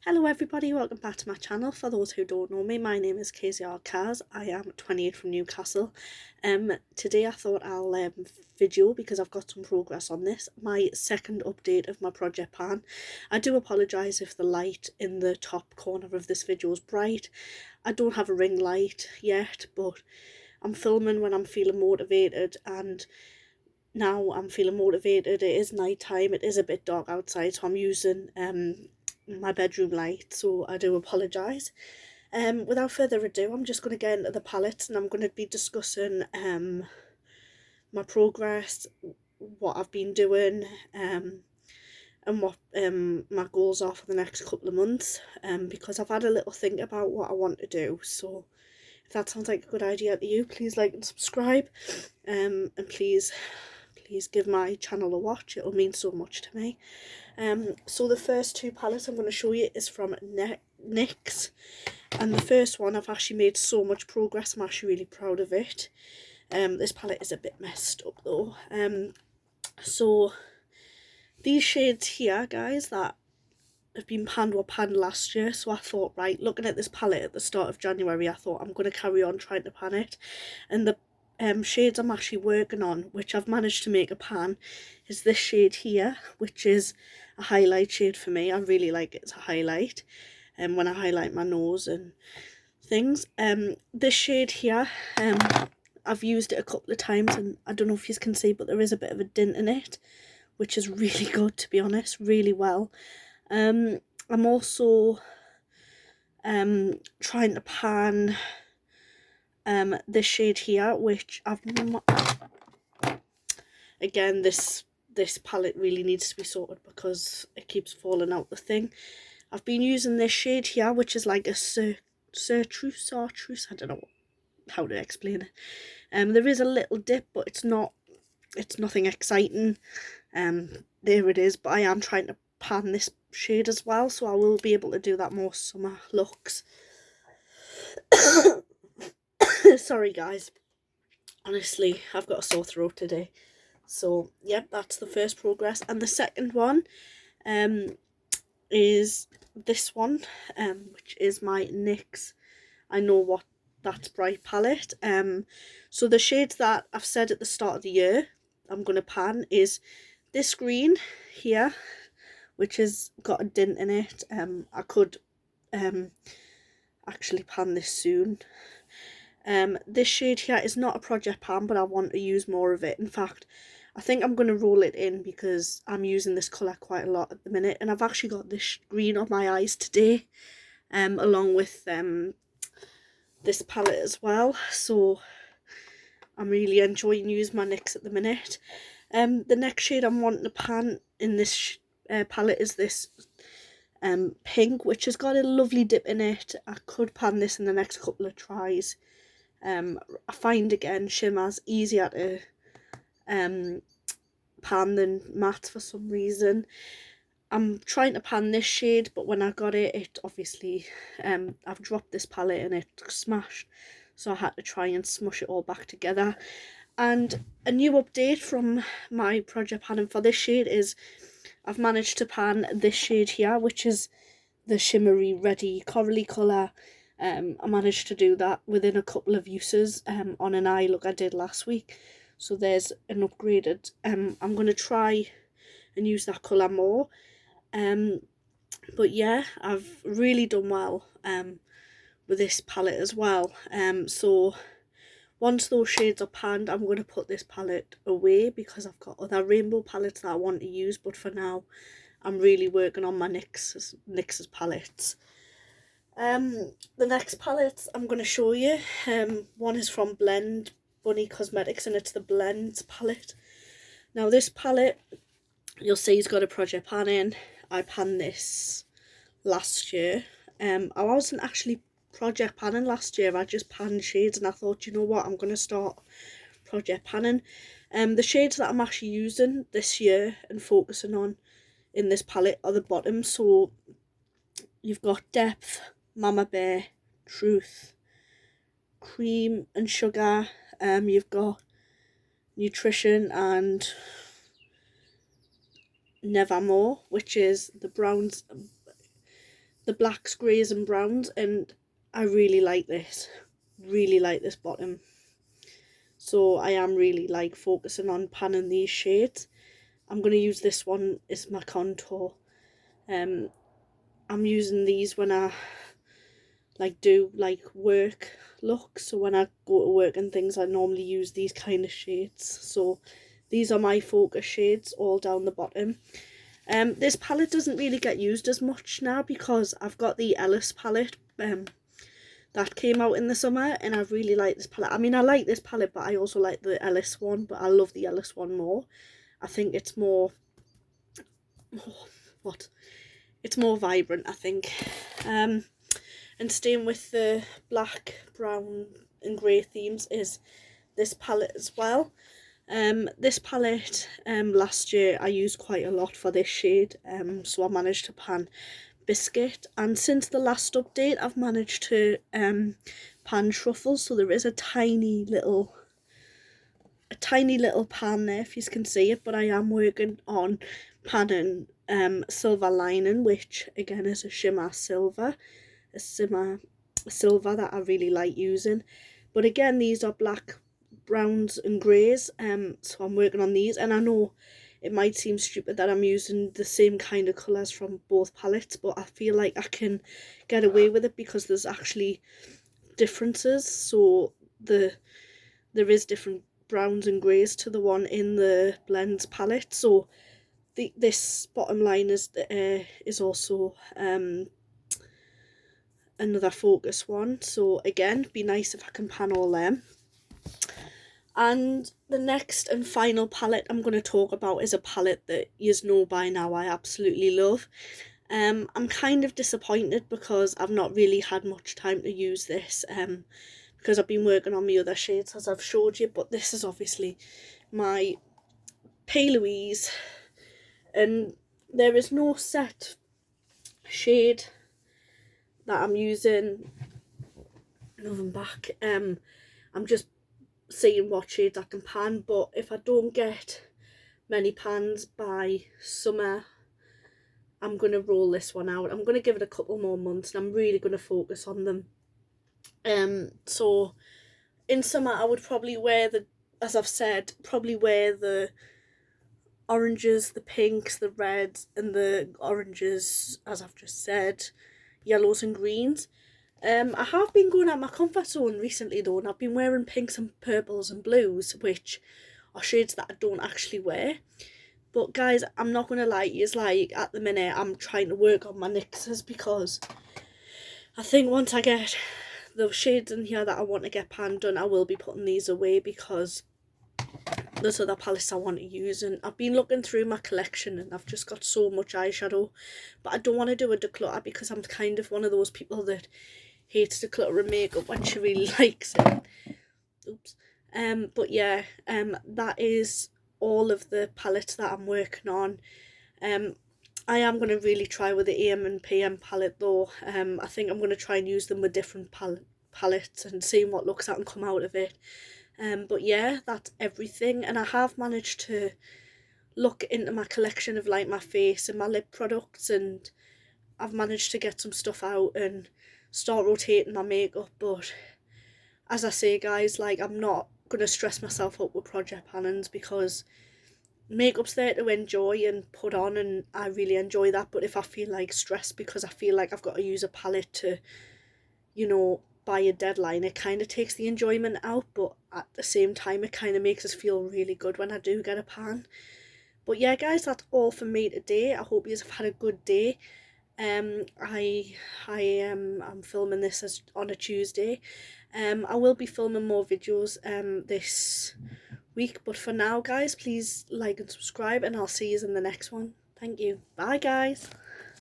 Hello everybody, welcome back to my channel. For those who don't know me, my name is KZR Kaz. I am 28 from Newcastle. Today I thought I'll video, because I've got some progress on this, my second update of my project pan. I do apologise if the light in the top corner of this video is bright. I don't have a ring light yet, but I'm filming when I'm feeling motivated, and now I'm feeling motivated. It is night time, it is a bit dark outside, so I'm using my bedroom light, so I do apologise. Without further ado, I'm just going to get into the palettes, and I'm going to be discussing my progress, what I've been doing, and what my goals are for the next couple of months, because I've had a little think about what I want to do. So if that sounds like a good idea to you, please like and subscribe, and please give my channel a watch. It'll mean so much to me. So the first two palettes I'm going to show you is from NYX, and the first one I've actually made so much progress. I'm actually really proud of it. This palette is a bit messed up though. So these shades here, guys, that have been panned were panned last year, so I thought, right, looking at this palette at the start of January, I thought I'm going to carry on trying to pan it. And the shades I'm actually working on, which I've managed to make a pan, is this shade here, which is a highlight shade for me. I really like it as a highlight, and when I highlight my nose and things. This shade here, I've used it a couple of times, and I don't know if you can see, but there is a bit of a dint in it, which is really good, to be honest, really well. I'm also trying to pan this shade here, which again, this palette really needs to be sorted because it keeps falling out the thing. I've been using this shade here, which is like a chartreuse, I don't know how to explain it. There is a little dip, but it's nothing exciting. There it is, but I am trying to pan this shade as well, so I will be able to do that more summer looks. Sorry guys, honestly, I've got a sore throat today. So yep, that's the first progress. And the second one is this one, which is my NYX I Know What That's Bright palette. So the shades that I've said at the start of the year I'm going to pan is this green here, which has got a dint in it. I could actually pan this soon. This shade here is not a project pan, but I want to use more of it. In fact, I think I'm going to roll it in because I'm using this colour quite a lot at the minute, and I've actually got this green on my eyes today, along with this palette as well, so I'm really enjoying using my NYX at the minute. The next shade I'm wanting to pan in this palette is this pink, which has got a lovely dip in it. I could pan this in the next couple of tries. I find again shimmers easier to pan than matte for some reason. I'm trying to pan this shade, but when I got it, it obviously I've dropped this palette and it smashed, so I had to try and smush it all back together. And a new update from my project panning for this shade is I've managed to pan this shade here, which is the shimmery reddy corally colour. I managed to do that within a couple of uses on an eye look I did last week, so there's an upgraded. I'm going to try and use that colour more, but yeah, I've really done well with this palette as well. So once those shades are panned, I'm going to put this palette away because I've got other rainbow palettes that I want to use, but for now I'm really working on my NYX's palettes. The next palettes I'm going to show you, one is from Blend Bunny Cosmetics, and it's the Blends palette. Now this palette, you'll see, it's got a project pan in. I panned this last year. I wasn't actually project panning last year, I just panned shades, and I thought, you know what, I'm going to start project panning. The shades that I'm actually using this year and focusing on in this palette are the bottoms. So you've got Depth, Mama Bear, Truth, Cream and Sugar. You've got Nutrition and Nevermore, which is the browns. the blacks, greys and browns, and I really like this bottom. So I am really like focusing on panning these shades. I'm going to use this one as my contour. I'm using these when I like do like work looks, so when I go to work and things I normally use these kind of shades. So these are my focus shades all down the bottom. This palette doesn't really get used as much now because I've got the Ellis palette that came out in the summer, and I really like this palette. I mean, I like this palette, but I also like the Ellis one, but I love the Ellis one more. I think it's more it's more vibrant, I think. And staying with the black, brown and grey themes is this palette as well. This palette last year I used quite a lot for this shade, so I managed to pan Biscuit, and since the last update I've managed to pan Truffle, so there is a tiny little pan there if you can see it, but I am working on panning Silver Lining, which again is a shimmer silver that I really like using. But again, these are black, browns and greys, so I'm working on these, and I know it might seem stupid that I'm using the same kind of colours from both palettes, but I feel like I can get away with it because there's actually differences. So there is different browns and greys to the one in the blends palette. So this bottom line is also another focus one. So again, be nice if I can pan all them. And the next and final palette I'm going to talk about is a palette that you know by now I absolutely love. I'm kind of disappointed because I've not really had much time to use this, because I've been working on my other shades as I've showed you, but this is obviously my P. Louise, and there is no set shade that I'm using. Moving back, I'm just seeing what shades I can pan, but if I don't get many pans by summer, I'm going to roll this one out. I'm going to give it a couple more months, and I'm really going to focus on them. So in summer I would probably wear as I've said, probably wear the oranges, the pinks, the reds and the oranges, as I've just said, yellows and greens. I have been going out my comfort zone recently though, and I've been wearing pinks and purples and blues, which are shades that I don't actually wear. But guys, I'm not going to lie, it's like at the minute I'm trying to work on my NYXs, because I think once I get the shades in here that I want to get pan done, I will be putting these away because there's other palettes I want to use. And I've been looking through my collection and I've just got so much eyeshadow, but I don't want to do a declutter because I'm kind of one of those people that hates decluttering makeup when she really likes it. Oops. But yeah, that is all of the palettes that I'm working on. I am going to really try with the AM and PM palette though. I think I'm going to try and use them with different palettes and see what looks at and come out of it. But yeah, that's everything, and I have managed to look into my collection of like my face and my lip products, and I've managed to get some stuff out and start rotating my makeup. But as I say guys, like I'm not going to stress myself up with project pannings because makeup's there to enjoy and put on, and I really enjoy that. But if I feel like stressed because I feel like I've got to use a palette to, you know, by a deadline, it kind of takes the enjoyment out, but at the same time it kind of makes us feel really good when I do get a pan. But yeah guys, that's all from me today. I hope you have had a good day. I'm filming this on a Tuesday. I will be filming more videos this week, but for now guys, please like and subscribe, and I'll see you in the next one. Thank you. Bye guys.